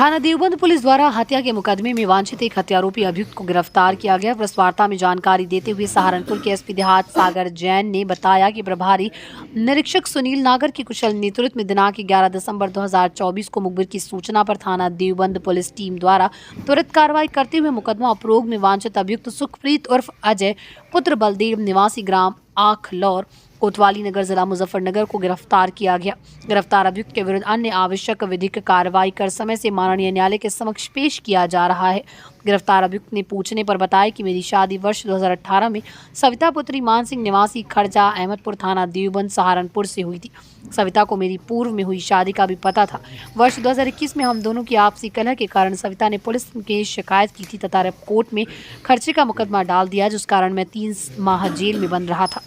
थाना देवबंद पुलिस द्वारा हत्या के मुकदमे में वांछित एक हत्यारोपी अभियुक्त को गिरफ्तार किया गया। प्रेस वार्ता में जानकारी देते हुए सहारनपुर के एसपी देहात सागर जैन ने बताया कि प्रभारी निरीक्षक सुनील नागर के कुशल नेतृत्व में दिनांक 11 दिसंबर 2024 को मुखबिर की सूचना पर थाना देवबंद पुलिस टीम द्वारा त्वरित कार्रवाई करते हुए मुकदमा उपरोक्त में वांछित अभियुक्त सुखप्रीत उर्फ अजय पुत्र बलदेव निवासी ग्राम आखलौर कोतवाली नगर जिला मुजफ्फरनगर को गिरफ्तार किया गया। गिरफ्तार अभियुक्त के विरुद्ध अन्य आवश्यक विधिक कार्रवाई कर समय से माननीय न्यायालय के समक्ष पेश किया जा रहा है। गिरफ्तार अभियुक्त ने पूछने पर बताया कि मेरी शादी वर्ष 2018 में सविता पुत्री मान सिंह निवासी खर्जा अहमदपुर थाना देवबंद सहारनपुर से हुई थी। सविता को मेरी पूर्व में हुई शादी का भी पता था। वर्ष 2021 में हम दोनों की आपसी कलह के कारण सविता ने पुलिस के शिकायत की थी तथा कोर्ट में खर्चे का मुकदमा डाल दिया, जिस कारण मैं 3 माह जेल में बंद रहा था।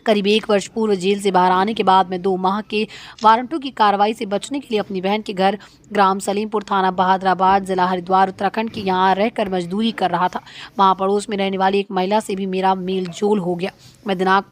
करीब 1 वर्ष पूर्व जेल से बाहर आने के बाद मैं 2 माह के वारंटों की कार्रवाई से बचने के लिए अपनी बहन के घर ग्राम सलीमपुर थाना बहादुराबाद जिला हरिद्वार उत्तराखंड के यहाँ रहकर मजदूरी कर रहा था। वहाँ पड़ोस में रहने वाली एक महिला से भी मेरा मेल जोल हो गया। मैं दिनांक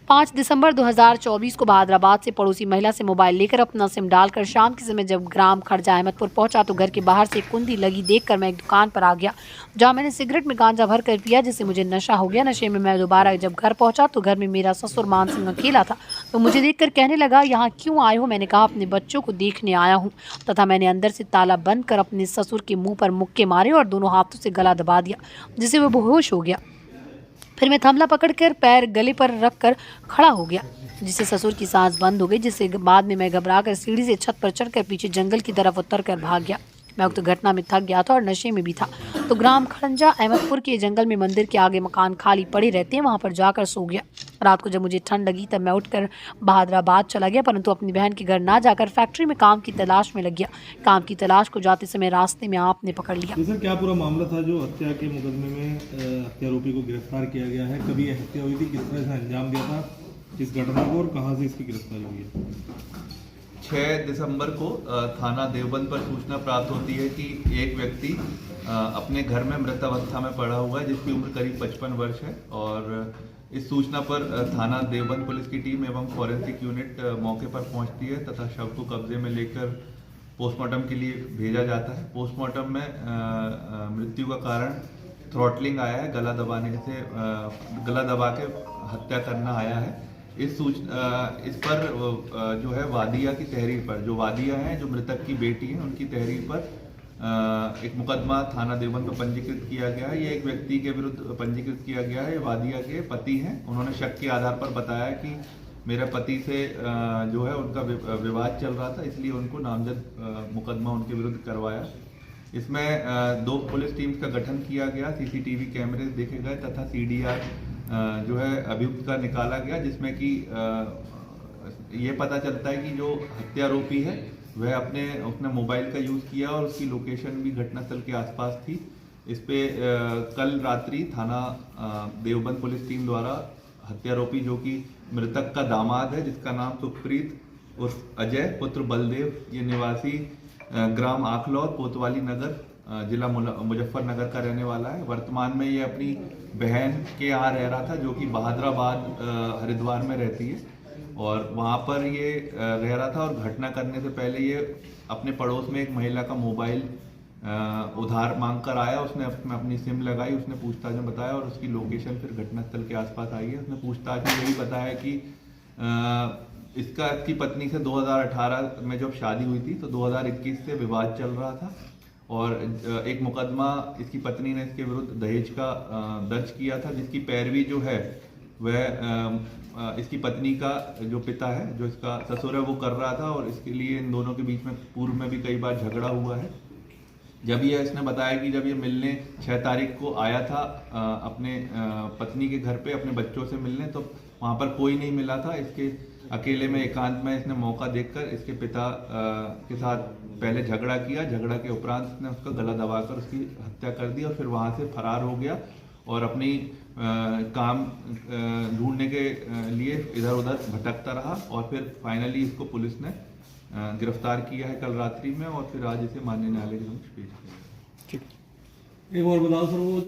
5 दिसंबर 2024 को बहादुराबाद से पड़ोसी महिला से मोबाइल लेकर अपना सिम डालकर शाम के समय जब ग्राम खर्जा अहमदपुर पहुंचा तो घर के बाहर से कुंडी लगी देखकर मैं एक दुकान पर आ गया, जहां मैंने सिगरेट में गांजा भर कर पिया, जिससे मुझे नशा हो गया। नशे में मैं दोबारा जब घर पहुंचा तो घर में मेरा ससुर मान सिंह अकेला था, तो मुझे देखकर कहने लगा, यहाँ क्यों आए हो? मैंने कहा, अपने बच्चों को देखने आया हूँ, तथा मैंने अंदर से ताला बंद कर अपने ससुर के मुँह पर मुक्के मारे और दोनों हाथों से गला दबा दिया, जिससे वह बेहोश हो गया। फिर मैं थमला पकड़कर पैर गले पर रखकर खड़ा हो गया, जिससे ससुर की सांस बंद हो गई, जिससे बाद में मैं घबराकर सीढ़ी से छत पर चढ़कर पीछे जंगल की तरफ उतरकर भाग गया। मैं उक्त घटना में थक गया था और नशे में भी था, तो ग्राम खरंजा अहमदपुर के जंगल में मंदिर के आगे मकान खाली पड़े रहते हैं, वहां पर जाकर सो गया। रात को जब मुझे ठंड लगी तब मैं उठकर बहादुराबाद चला गया, परंतु अपनी बहन के घर ना जाकर फैक्ट्री में काम की तलाश में लग गया। काम की तलाश को जाते समय रास्ते में आपने पकड़ लिया। तो सर, क्या पूरा मामला था जो हत्या के मुकदमे में हत्यारोपी को गिरफ्तार किया गया है? कभी यह हत्या हुई थी, किस तरह से अंजाम दिया था इस घटना को और कहां से इसकी गिरफ्तारी हुई है? 6 दिसंबर को थाना देवबंद पर सूचना प्राप्त होती है कि एक व्यक्ति अपने घर में मृत अवस्था में पड़ा हुआ है, जिसकी उम्र करीब 55 वर्ष है। और इस सूचना पर थाना देवबंद पुलिस की टीम एवं फॉरेंसिक यूनिट मौके पर पहुंचती है तथा शव को कब्जे में लेकर पोस्टमार्टम के लिए भेजा जाता है। पोस्टमार्टम में मृत्यु का कारण थ्रॉटलिंग आया है, गला दबा के हत्या करना आया है। इस पर जो है वादिया की तहरीर पर, जो वादिया हैं जो मृतक की बेटी है, उनकी तहरीर पर एक मुकदमा थाना देवबंद में पंजीकृत किया गया है। ये एक व्यक्ति के विरुद्ध पंजीकृत किया गया है। वादिया के पति हैं। उन्होंने शक के आधार पर बताया कि मेरे पति से जो है उनका विवाद चल रहा था, इसलिए उनको नामजद मुकदमा उनके विरुद्ध करवाया। इसमें 2 पुलिस टीम्स का गठन किया गया, सीसीटीवी कैमरे देखे गए तथा सीडीआर जो है अभियुक्त का निकाला गया, जिसमें कि ये पता चलता है कि जो हत्यारोपी है वह उसने मोबाइल का यूज़ किया और उसकी लोकेशन भी घटनास्थल के आसपास थी। इस पे कल रात्रि थाना देवबंद पुलिस टीम द्वारा हत्यारोपी, जो कि मृतक का दामाद है, जिसका नाम सुखप्रीत उर्फ अजय पुत्र बलदेव, ये निवासी ग्राम आखलौर कोतवाली नगर जिला मुजफ्फरनगर का रहने वाला है। वर्तमान में ये अपनी बहन के यहाँ रह रहा था, जो कि बहादुराबाद हरिद्वार में रहती है, और वहाँ पर ये रह रहा था। और घटना करने से पहले ये अपने पड़ोस में एक महिला का मोबाइल उधार मांग कर आया। उसने अपनी सिम लगाई, उसने पूछताछ में बताया और उसकी लोकेशन फिर घटनास्थल के आसपास आई है। उसने पूछताछ में यही बताया कि इसकी पत्नी से 2018 में जब शादी हुई थी तो 2021 से विवाद चल रहा था, और एक मुकदमा इसकी पत्नी ने इसके विरुद्ध दहेज का दर्ज किया था, जिसकी पैरवी जो है वह इसकी पत्नी का जो पिता है, जो इसका ससुर है, वो कर रहा था। और इसके लिए इन दोनों के बीच में पूर्व में भी कई बार झगड़ा हुआ है। जब ये इसने बताया कि जब ये मिलने 6 तारीख को आया था अपने पत्नी के घर पे अपने बच्चों से मिलने, तो वहाँ पर कोई नहीं मिला था। इसके अकेले में एकांत में इसने मौका देखकर इसके पिता के साथ पहले झगड़ा किया। झगड़ा के उपरांत इसने उसका गला दबाकर उसकी हत्या कर दी और फिर वहाँ से फरार हो गया और अपनी काम ढूंढने के लिए इधर उधर भटकता रहा। और फिर फाइनली इसको पुलिस ने गिरफ्तार किया है कल रात्रि में, और फिर आज इसे माननीय न्यायालय के समक्ष पेश किया। एक और बताओ सर, वो